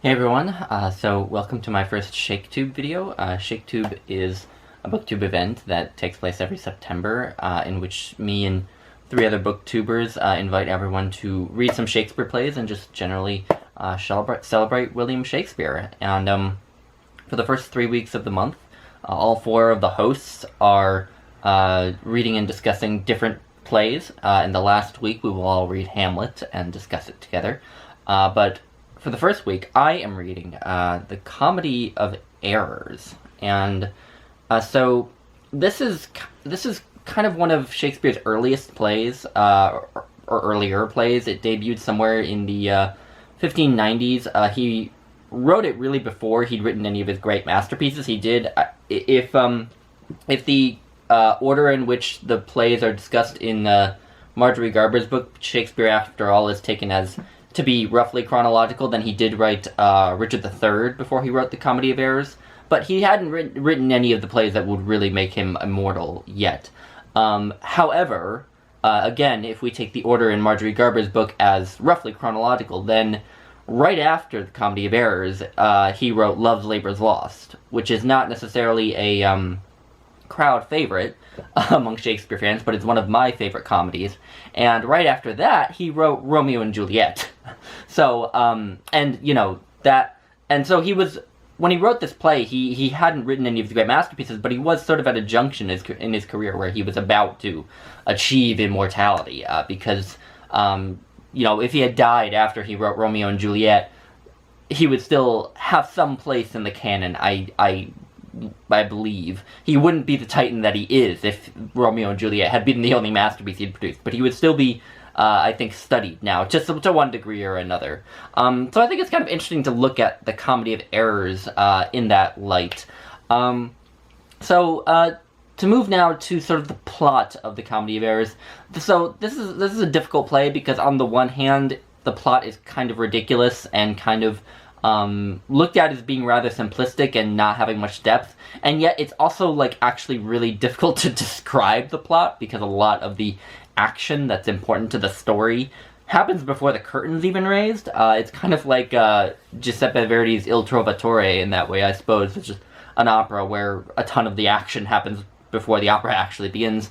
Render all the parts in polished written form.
Hey everyone, so welcome to my first ShakeTube video. ShakeTube is a booktube event that takes place every September, in which me and 3 other booktubers invite everyone to read some Shakespeare plays and just generally celebrate William Shakespeare. And for the first 3 weeks of the month, all 4 of the hosts are reading and discussing different plays. In the last week, we will all read Hamlet and discuss it together. But for the first week, I am reading The Comedy of Errors, and so this is kind of one of Shakespeare's earliest plays, or earlier plays. It debuted somewhere in the 1590s. He wrote it really before he'd written any of his great masterpieces. He did, if the order in which the plays are discussed in Marjorie Garber's book, Shakespeare After All, is taken as to be roughly chronological, then he did write Richard III before he wrote The Comedy of Errors, but he hadn't written any of the plays that would really make him immortal yet. However, again, if we take the order in Marjorie Garber's book as roughly chronological, then right after The Comedy of Errors, he wrote Love's Labour's Lost, which is not necessarily a crowd favorite among Shakespeare fans, but it's one of my favorite comedies. And right after that, he wrote Romeo and Juliet. So, so he was, when he wrote this play, he hadn't written any of the great masterpieces, but he was sort of at a junction in his career where he was about to achieve immortality, because, if he had died after he wrote Romeo and Juliet, he would still have some place in the canon, I believe. He wouldn't be the titan that he is if Romeo and Juliet had been the only masterpiece he'd produced, but he would still be, I think, studied now, just to one degree or another. So I think it's kind of interesting to look at The Comedy of Errors in that light. To move now to sort of the plot of The Comedy of Errors. So this is a difficult play because on the one hand, the plot is kind of ridiculous and kind of looked at as being rather simplistic and not having much depth, and yet it's also actually really difficult to describe the plot because a lot of the action that's important to the story happens before the curtain's even raised. It's kind of like Giuseppe Verdi's Il Trovatore in that way, I suppose. It's just an opera where a ton of the action happens before the opera actually begins,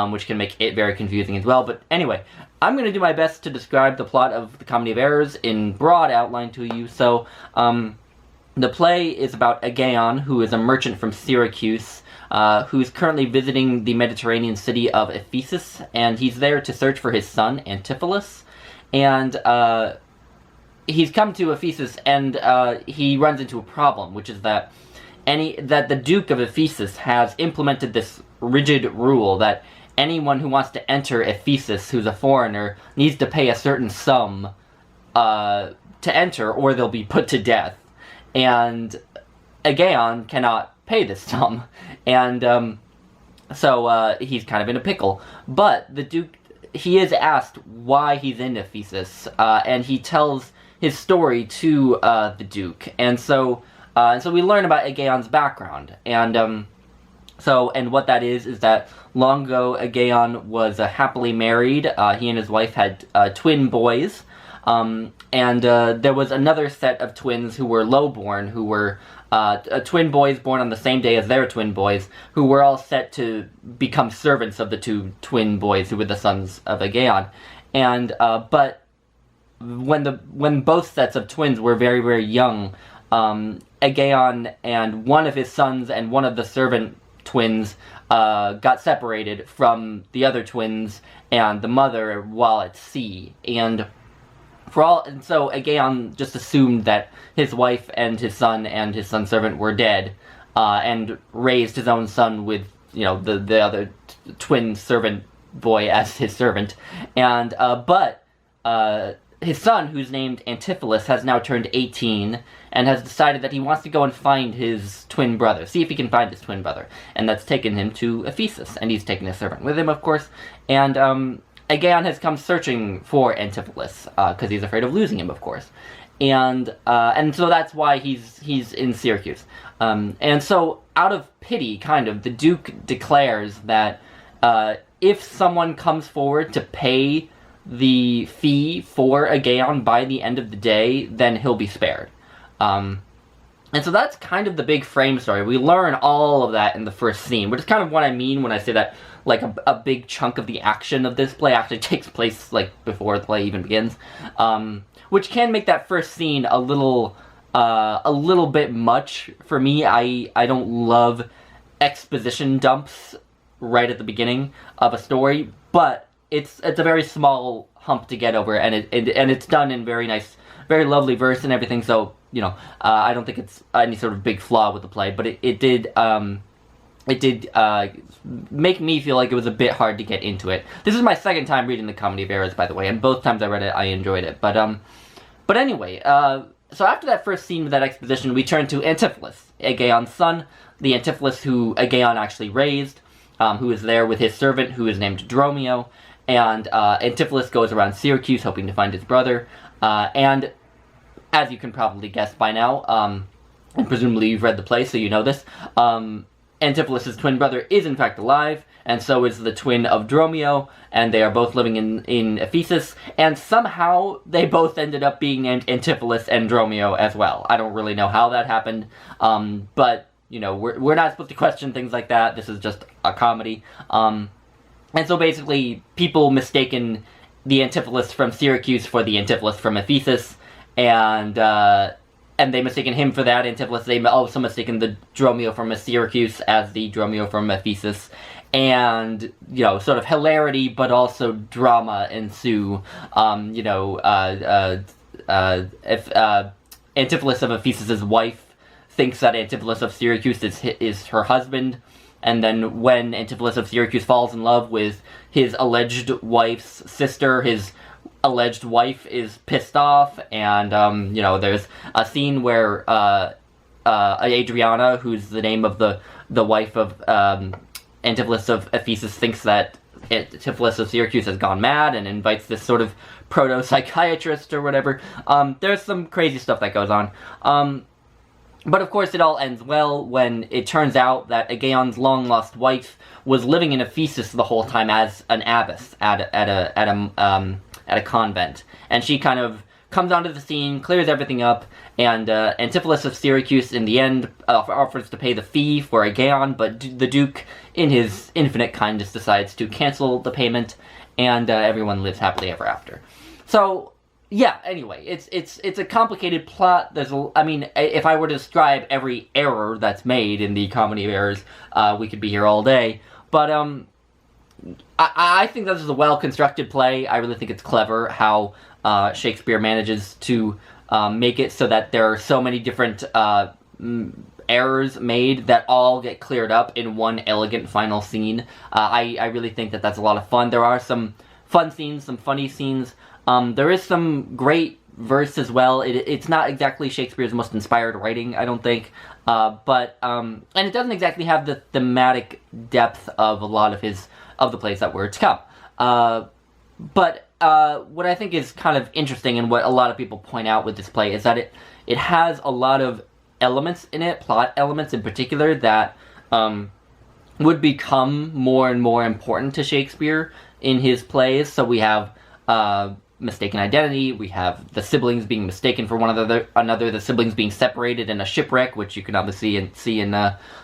which can make it very confusing as well. But anyway, I'm going to do my best to describe the plot of The Comedy of Errors in broad outline to you. So, the play is about Aegeon, who is a merchant from Syracuse, who's currently visiting the Mediterranean city of Ephesus, and he's there to search for his son, Antipholus. And he's come to Ephesus, and he runs into a problem, which is that the Duke of Ephesus has implemented this rigid rule that anyone who wants to enter Ephesus who's a foreigner needs to pay a certain sum to enter, or they'll be put to death. And Aegeon cannot pay this sum, and so he's kind of in a pickle. But the Duke, he is asked why he's in Ephesus, and he tells his story to the Duke, and so we learn about Aegeon's background, and what that is that long ago Aegeon was happily married. He and his wife had twin boys, and there was another set of twins who were lowborn, who were twin boys born on the same day as their twin boys, who were all set to become servants of the 2 twin boys who were the sons of Aegeon. And but when both sets of twins were very, very young, Aegeon and one of his sons and one of the servant twins got separated from the other twins and the mother while at sea, and so Aegeon just assumed that his wife and his son's servant were dead, and raised his own son with the other twin servant boy as his servant, and but his son, who's named Antipholus, has now turned 18 and has decided that he wants to go and find his twin brother, see if he can find his twin brother, and that's taken him to Ephesus, and he's taken a servant with him, of course, and Aegeon has come searching for Antipholus, because he's afraid of losing him, of course, and so that's why he's in Syracuse, and so out of pity, kind of, the Duke declares that if someone comes forward to pay the fee for Aegeon by the end of the day, then he'll be spared. And so that's kind of the big frame story. We learn all of that in the first scene, which is kind of what I mean when I say that, like, a big chunk of the action of this play actually takes place, like, before the play even begins. Which can make that first scene a little bit much for me. I don't love exposition dumps right at the beginning of a story, but it's a very small hump to get over, and it's done in very nice, very lovely verse and everything, so, you know, I don't think it's any sort of big flaw with the play, but it did make me feel like it was a bit hard to get into it. This is my second time reading the Comedy of Errors, by the way, and both times I read it, I enjoyed it. But anyway, so after that first scene with that exposition, we turn to Antipholus, Aegeon's son, the Antipholus who Aegeon actually raised, who is there with his servant, who is named Dromio, and Antipholus goes around Syracuse hoping to find his brother, and as you can probably guess by now, and presumably you've read the play, so you know this, Antipholus' twin brother is in fact alive, and so is the twin of Dromio, and they are both living in Ephesus, and somehow they both ended up being named Antipholus and Dromio as well. I don't really know how that happened, but, you know, we're not supposed to question things like that. This is just a comedy. And so basically, people mistaken the Antipholus from Syracuse for the Antipholus from Ephesus, and they mistaken him for that Antipholus. They also mistaken the Dromio from Syracuse as the Dromio from Ephesus, and, you know, sort of hilarity, but also drama ensue. If Antipholus of Ephesus' wife thinks that Antipholus of Syracuse is her husband, and then when Antipholus of Syracuse falls in love with his alleged wife's sister, his alleged wife is pissed off, and, you know, there's a scene where, Adriana, who's the name of the wife of, Antipholus of Ephesus, thinks that Antipholus of Syracuse has gone mad and invites this sort of proto-psychiatrist or whatever. There's some crazy stuff that goes on. But of course it all ends well when it turns out that Aegeon's long-lost wife was living in Ephesus the whole time as an abbess at a convent. And she kind of comes onto the scene, clears everything up, and Antipholus of Syracuse in the end offers to pay the fee for Aegeon, but the Duke, in his infinite kindness, decides to cancel the payment, and everyone lives happily ever after. So, yeah, anyway, it's a complicated plot. If I were to describe every error that's made in the Comedy of Errors, we could be here all day. But I think this is a well-constructed play. I really think it's clever how Shakespeare manages to make it so that there are so many different errors made that all get cleared up in one elegant final scene. I really think that that's a lot of fun. There are some fun scenes, some funny scenes. There is some great verse as well. It's not exactly Shakespeare's most inspired writing, I don't think, and it doesn't exactly have the thematic depth of a lot of the plays that were to come. But what I think is kind of interesting, and what a lot of people point out with this play, is that it has a lot of elements in it, plot elements in particular, that would become more and more important to Shakespeare in his plays. So we have mistaken identity, we have the siblings being mistaken for one another, the siblings being separated in a shipwreck, which you can obviously see in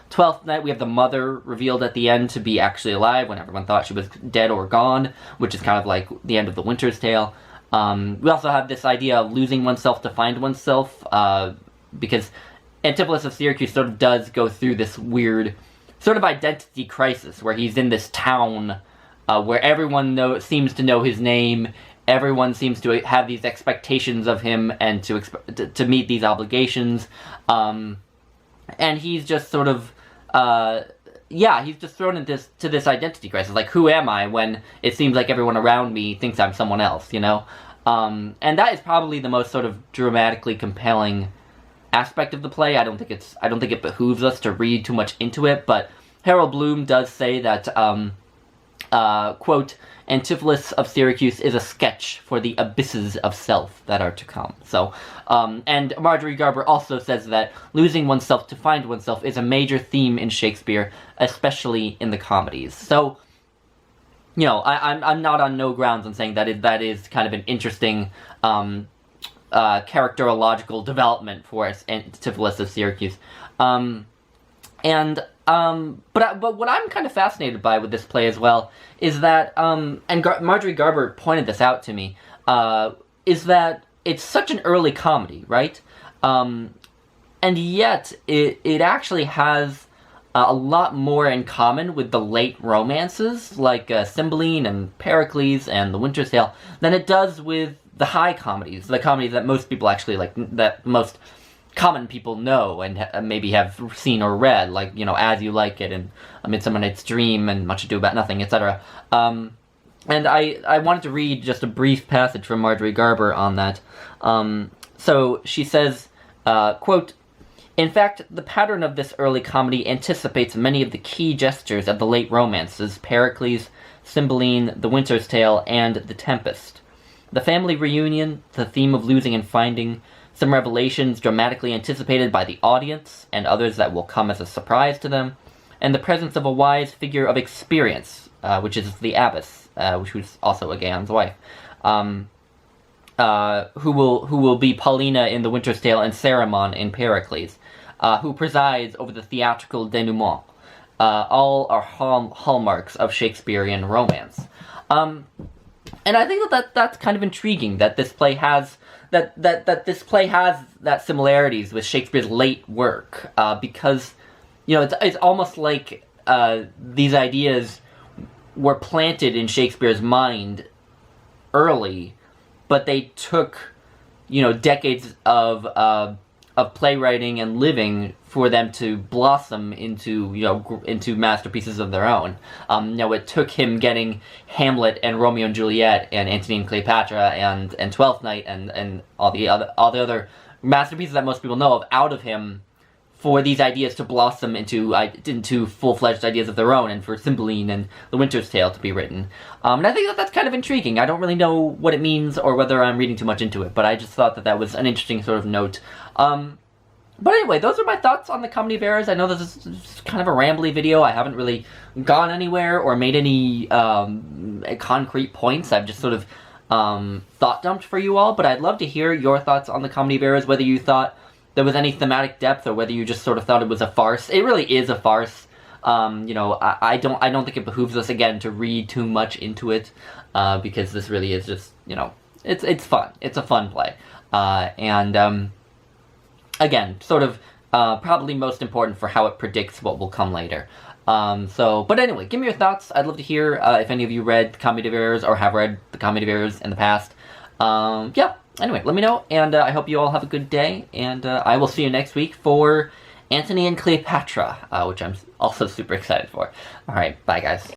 Twelfth Night. We have the mother revealed at the end to be actually alive when everyone thought she was dead or gone, which is kind of like the end of The Winter's Tale. We also have this idea of losing oneself to find oneself, because Antipholus of Syracuse sort of does go through this weird sort of identity crisis, where he's in this town where everyone seems to know his name. Everyone seems to have these expectations of him and to meet these obligations, and he's just sort of, he's just thrown into this identity crisis. Like, who am I when it seems like everyone around me thinks I'm someone else, you know? And that is probably the most sort of dramatically compelling aspect of the play. I don't think it behooves us to read too much into it, but Harold Bloom does say that, quote, Antipholus of Syracuse is a sketch for the abysses of self that are to come. So, and Marjorie Garber also says that losing oneself to find oneself is a major theme in Shakespeare, especially in the comedies. So, you know, I'm not on no grounds on saying that is kind of an interesting characterological development for Antipholus of Syracuse. But what I'm kind of fascinated by with this play as well is that, and Marjorie Garber pointed this out to me, is that it's such an early comedy, right? And yet it actually has a lot more in common with the late romances, like Cymbeline and Pericles and The Winter's Tale, than it does with the high comedies, the comedies that most people actually like, that most common people know and maybe have seen or read, like, you know, As You Like It and A Midsummer Night's Dream and Much Ado About Nothing, etc. And I wanted to read just a brief passage from Marjorie Garber on that. So she says, quote, "In fact, the pattern of this early comedy anticipates many of the key gestures of the late romances, Pericles, Cymbeline, The Winter's Tale, and The Tempest. The family reunion, the theme of losing and finding, some revelations dramatically anticipated by the audience, and others that will come as a surprise to them, and the presence of a wise figure of experience, which is the abbess, which was also Aegon's wife, who will be Paulina in The Winter's Tale and Cerimon in Pericles, who presides over the theatrical denouement. All are hallmarks of Shakespearean romance." And I think that's kind of intriguing, that this play has that similarities with Shakespeare's late work, because, you know, it's almost like these ideas were planted in Shakespeare's mind early, but they took, you know, decades of playwriting and living for them to blossom into, you know, into masterpieces of their own. You know, it took him getting Hamlet and Romeo and Juliet and Antony and Cleopatra and Twelfth Night and all the other masterpieces that most people know of out of him, for these ideas to blossom into full-fledged ideas of their own, and for Cymbeline and The Winter's Tale to be written. And I think that's kind of intriguing. I don't really know what it means or whether I'm reading too much into it, but I just thought that was an interesting sort of note. But anyway, those are my thoughts on the Comedy of Errors. I know this is kind of a rambly video. I haven't really gone anywhere or made any concrete points. I've just sort of thought dumped for you all, but I'd love to hear your thoughts on the Comedy of Errors, whether you thought there was any thematic depth or whether you just sort of thought it was a farce. It really is a farce. You know, I don't think it behooves us, again, to read too much into it, because this really is just, you know, it's fun. It's a fun play. Again, sort of probably most important for how it predicts what will come later. But anyway, give me your thoughts. I'd love to hear if any of you read The Comedy of Errors or have read The Comedy of Errors in the past. Yeah, anyway, let me know, and I hope you all have a good day, and I will see you next week for Antony and Cleopatra, which I'm also super excited for. Alright, bye guys.